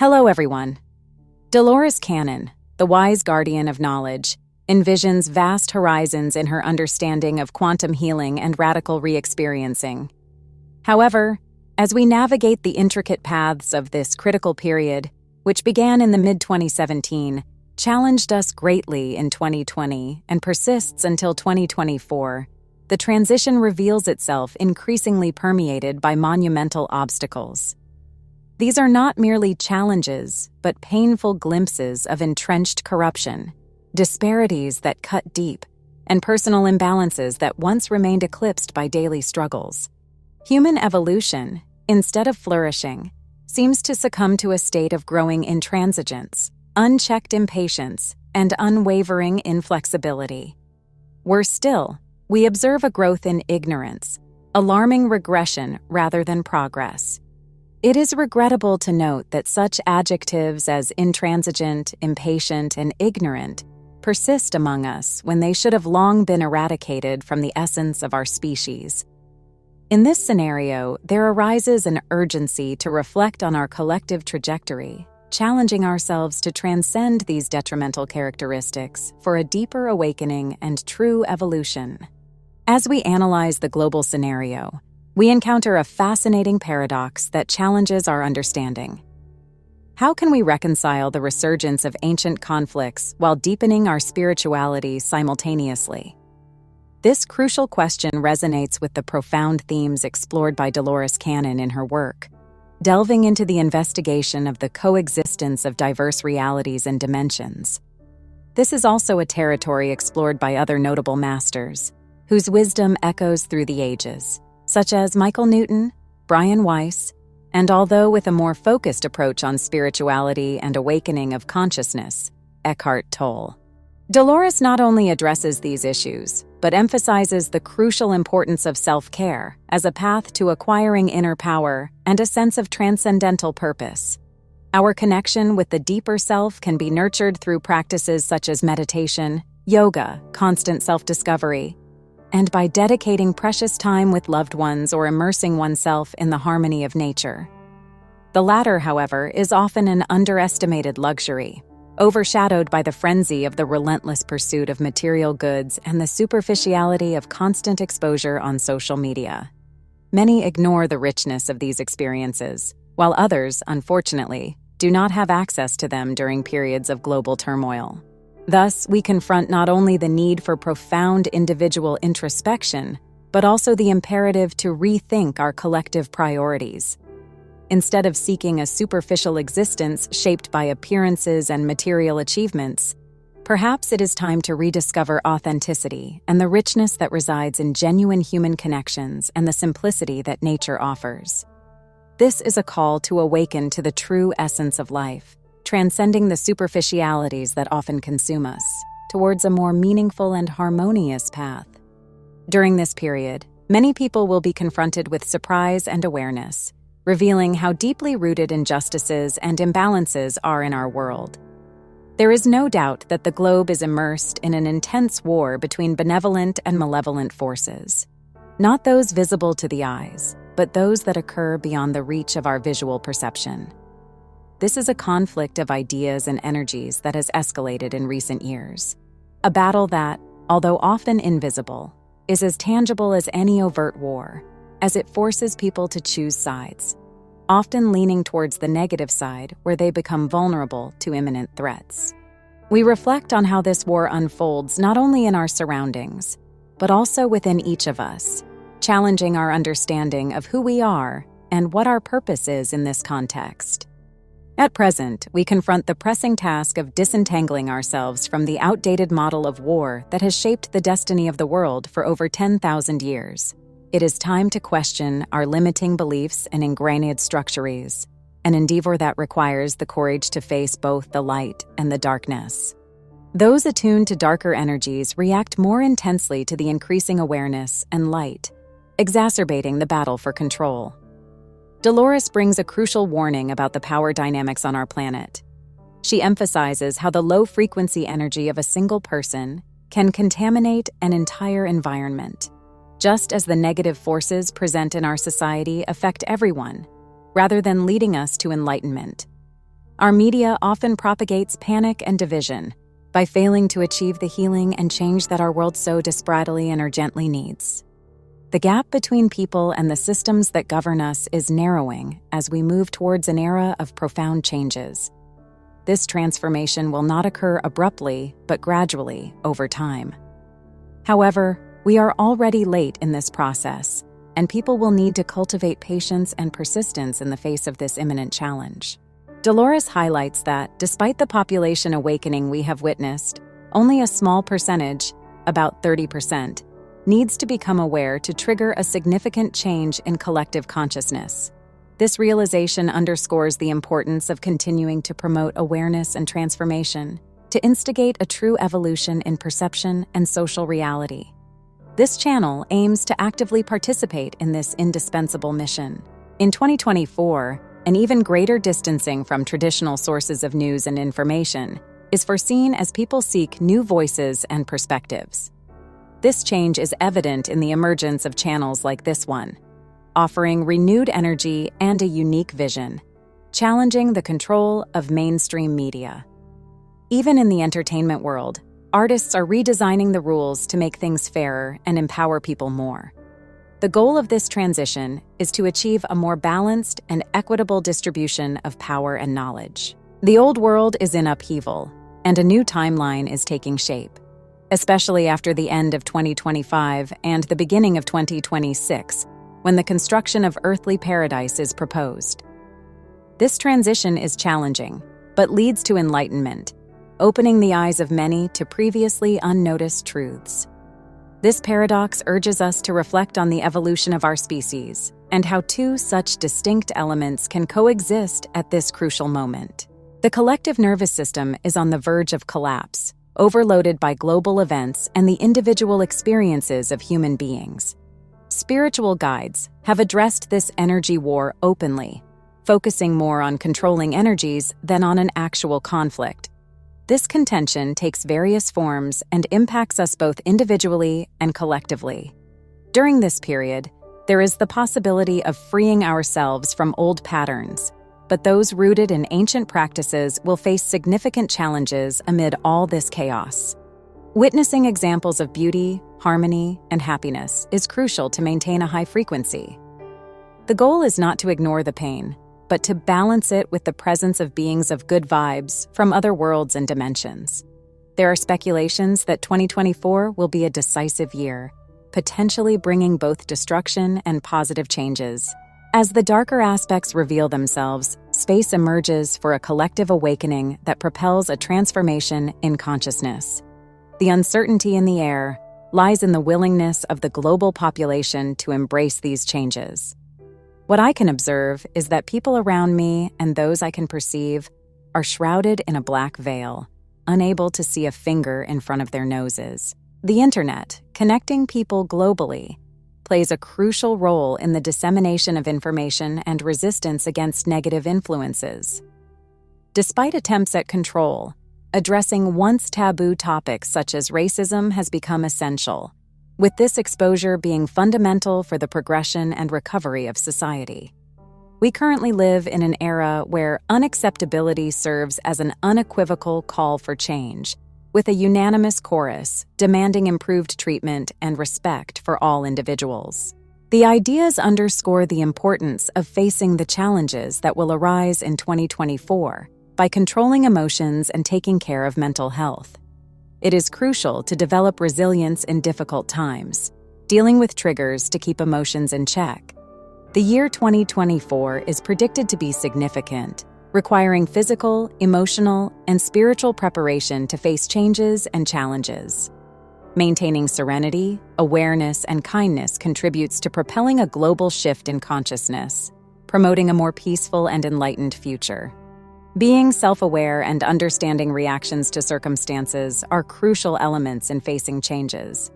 Hello, everyone. Dolores Cannon, the wise guardian of knowledge, envisions vast horizons in her understanding of quantum healing and radical re-experiencing. However, as we navigate the intricate paths of this critical period, which began in the mid-2017, challenged us greatly in 2020, and persists until 2024, the transition reveals itself increasingly permeated by monumental obstacles. These are not merely challenges, but painful glimpses of entrenched corruption, disparities that cut deep, and personal imbalances that once remained eclipsed by daily struggles. Human evolution, instead of flourishing, seems to succumb to a state of growing intransigence, unchecked impatience, and unwavering inflexibility. Worse still, we observe a growth in ignorance, alarming regression rather than progress. It is regrettable to note that such adjectives as intransigent, impatient, and ignorant persist among us when they should have long been eradicated from the essence of our species. In this scenario, there arises an urgency to reflect on our collective trajectory, challenging ourselves to transcend these detrimental characteristics for a deeper awakening and true evolution. As we analyze the global scenario, we encounter a fascinating paradox that challenges our understanding. How can we reconcile the resurgence of ancient conflicts while deepening our spirituality simultaneously? This crucial question resonates with the profound themes explored by Dolores Cannon in her work, delving into the investigation of the coexistence of diverse realities and dimensions. This is also a territory explored by other notable masters, whose wisdom echoes through the ages, such as Michael Newton, Brian Weiss, and although with a more focused approach on spirituality and awakening of consciousness, Eckhart Tolle. Dolores not only addresses these issues, but emphasizes the crucial importance of self-care as a path to acquiring inner power and a sense of transcendental purpose. Our connection with the deeper self can be nurtured through practices such as meditation, yoga, constant self-discovery, and by dedicating precious time with loved ones or immersing oneself in the harmony of nature. The latter, however, is often an underestimated luxury, overshadowed by the frenzy of the relentless pursuit of material goods and the superficiality of constant exposure on social media. Many ignore the richness of these experiences, while others, unfortunately, do not have access to them during periods of global turmoil. Thus, we confront not only the need for profound individual introspection, but also the imperative to rethink our collective priorities. Instead of seeking a superficial existence shaped by appearances and material achievements, perhaps it is time to rediscover authenticity and the richness that resides in genuine human connections and the simplicity that nature offers. This is a call to awaken to the true essence of life, transcending the superficialities that often consume us, towards a more meaningful and harmonious path. During this period, many people will be confronted with surprise and awareness, revealing how deeply rooted injustices and imbalances are in our world. There is no doubt that the globe is immersed in an intense war between benevolent and malevolent forces, not those visible to the eyes, but those that occur beyond the reach of our visual perception. This is a conflict of ideas and energies that has escalated in recent years. A battle that, although often invisible, is as tangible as any overt war, as it forces people to choose sides, often leaning towards the negative side where they become vulnerable to imminent threats. We reflect on how this war unfolds not only in our surroundings, but also within each of us, challenging our understanding of who we are and what our purpose is in this context. At present, we confront the pressing task of disentangling ourselves from the outdated model of war that has shaped the destiny of the world for over 10,000 years. It is time to question our limiting beliefs and ingrained structures, an endeavor that requires the courage to face both the light and the darkness. Those attuned to darker energies react more intensely to the increasing awareness and light, exacerbating the battle for control. Dolores brings a crucial warning about the power dynamics on our planet. She emphasizes how the low-frequency energy of a single person can contaminate an entire environment, just as the negative forces present in our society affect everyone, rather than leading us to enlightenment. Our media often propagates panic and division by failing to achieve the healing and change that our world so desperately and urgently needs. The gap between people and the systems that govern us is narrowing as we move towards an era of profound changes. This transformation will not occur abruptly, but gradually over time. However, we are already late in this process, and people will need to cultivate patience and persistence in the face of this imminent challenge. Dolores highlights that, despite the population awakening we have witnessed, only a small percentage, about 30%, needs to become aware to trigger a significant change in collective consciousness. This realization underscores the importance of continuing to promote awareness and transformation, to instigate a true evolution in perception and social reality. This channel aims to actively participate in this indispensable mission. In 2024, an even greater distancing from traditional sources of news and information is foreseen as people seek new voices and perspectives. This change is evident in the emergence of channels like this one, offering renewed energy and a unique vision, challenging the control of mainstream media. Even in the entertainment world, artists are redesigning the rules to make things fairer and empower people more. The goal of this transition is to achieve a more balanced and equitable distribution of power and knowledge. The old world is in upheaval, and a new timeline is taking shape, especially after the end of 2025 and the beginning of 2026, when the construction of earthly paradise is proposed. This transition is challenging, but leads to enlightenment, opening the eyes of many to previously unnoticed truths. This paradox urges us to reflect on the evolution of our species and how two such distinct elements can coexist at this crucial moment. The collective nervous system is on the verge of collapse, overloaded by global events and the individual experiences of human beings. Spiritual guides have addressed this energy war openly, focusing more on controlling energies than on an actual conflict. This contention takes various forms and impacts us both individually and collectively. During this period, there is the possibility of freeing ourselves from old patterns, but those rooted in ancient practices will face significant challenges amid all this chaos. Witnessing examples of beauty, harmony, and happiness is crucial to maintain a high frequency. The goal is not to ignore the pain, but to balance it with the presence of beings of good vibes from other worlds and dimensions. There are speculations that 2024 will be a decisive year, potentially bringing both destruction and positive changes. As the darker aspects reveal themselves, space emerges for a collective awakening that propels a transformation in consciousness. The uncertainty in the air lies in the willingness of the global population to embrace these changes. What I can observe is that people around me and those I can perceive are shrouded in a black veil, unable to see a finger in front of their noses. The internet, connecting people globally, plays a crucial role in the dissemination of information and resistance against negative influences. Despite attempts at control, addressing once taboo topics such as racism has become essential, with this exposure being fundamental for the progression and recovery of society. We currently live in an era where unacceptability serves as an unequivocal call for change, with a unanimous chorus demanding improved treatment and respect for all individuals. The ideas underscore the importance of facing the challenges that will arise in 2024 by controlling emotions and taking care of mental health. It is crucial to develop resilience in difficult times, dealing with triggers to keep emotions in check. The year 2024 is predicted to be significant, requiring physical, emotional, and spiritual preparation to face changes and challenges. Maintaining serenity, awareness, and kindness contributes to propelling a global shift in consciousness, promoting a more peaceful and enlightened future. Being self-aware and understanding reactions to circumstances are crucial elements in facing changes.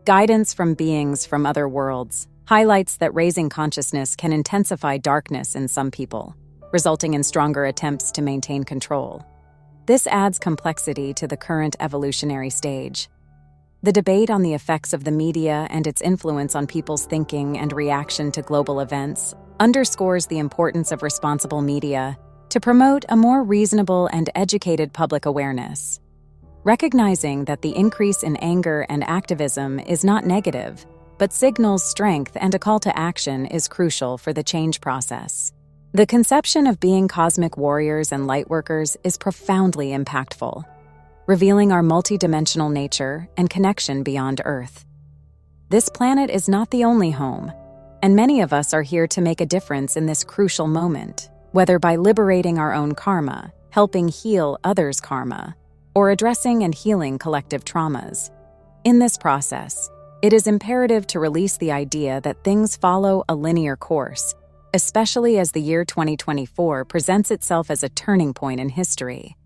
Guidance from beings from other worlds highlights that raising consciousness can intensify darkness in some people, resulting in stronger attempts to maintain control. This adds complexity to the current evolutionary stage. The debate on the effects of the media and its influence on people's thinking and reaction to global events underscores the importance of responsible media to promote a more reasonable and educated public awareness. Recognizing that the increase in anger and activism is not negative, but signals strength and a call to action is crucial for the change process. The conception of being cosmic warriors and lightworkers is profoundly impactful, revealing our multidimensional nature and connection beyond Earth. This planet is not the only home, and many of us are here to make a difference in this crucial moment, whether by liberating our own karma, helping heal others' karma, or addressing and healing collective traumas. In this process, it is imperative to release the idea that things follow a linear course, especially as the year 2024 presents itself as a turning point in history.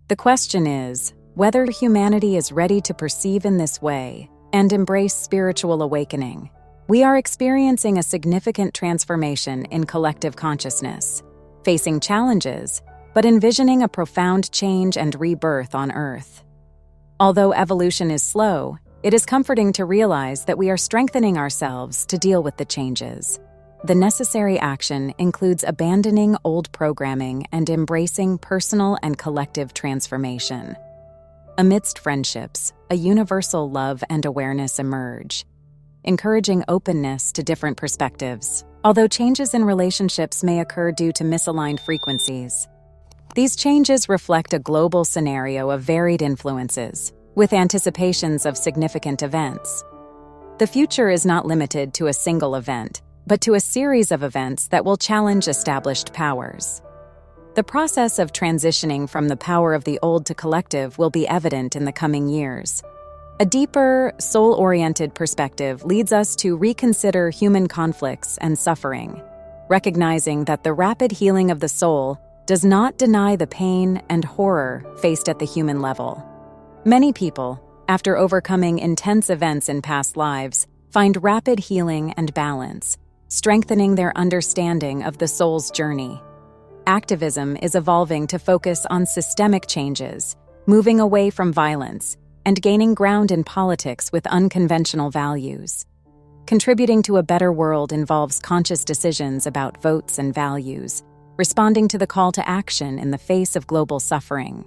The question is whether humanity is ready to perceive in this way and embrace spiritual awakening. We are experiencing a significant transformation in collective consciousness, facing challenges, but envisioning a profound change and rebirth on Earth. Although evolution is slow, it is comforting to realize that we are strengthening ourselves to deal with the changes. The necessary action includes abandoning old programming and embracing personal and collective transformation. Amidst friendships, a universal love and awareness emerge, encouraging openness to different perspectives. Although changes in relationships may occur due to misaligned frequencies, these changes reflect a global scenario of varied influences, with anticipations of significant events. The future is not limited to a single event, but to a series of events that will challenge established powers. The process of transitioning from the power of the old to collective will be evident in the coming years. A deeper, soul-oriented perspective leads us to reconsider human conflicts and suffering, recognizing that the rapid healing of the soul does not deny the pain and horror faced at the human level. Many people, after overcoming intense events in past lives, find rapid healing and balance, strengthening their understanding of the soul's journey. Activism is evolving to focus on systemic changes, moving away from violence, and gaining ground in politics with unconventional values. Contributing to a better world involves conscious decisions about votes and values, responding to the call to action in the face of global suffering.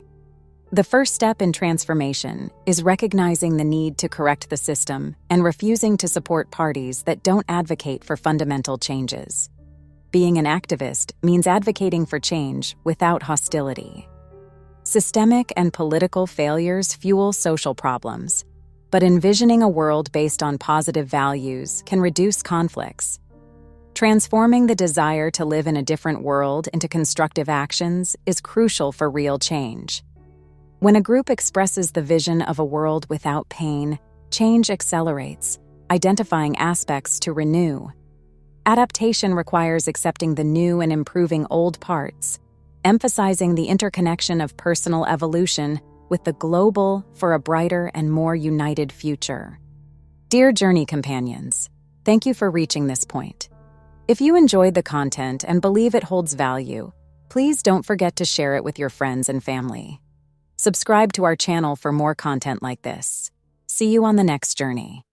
The first step in transformation is recognizing the need to correct the system and refusing to support parties that don't advocate for fundamental changes. Being an activist means advocating for change without hostility. Systemic and political failures fuel social problems, but envisioning a world based on positive values can reduce conflicts. Transforming the desire to live in a different world into constructive actions is crucial for real change. When a group expresses the vision of a world without pain, change accelerates, identifying aspects to renew. Adaptation requires accepting the new and improving old parts, emphasizing the interconnection of personal evolution with the global for a brighter and more united future. Dear Journey Companions, thank you for reaching this point. If you enjoyed the content and believe it holds value, please don't forget to share it with your friends and family. Subscribe to our channel for more content like this. See you on the next journey.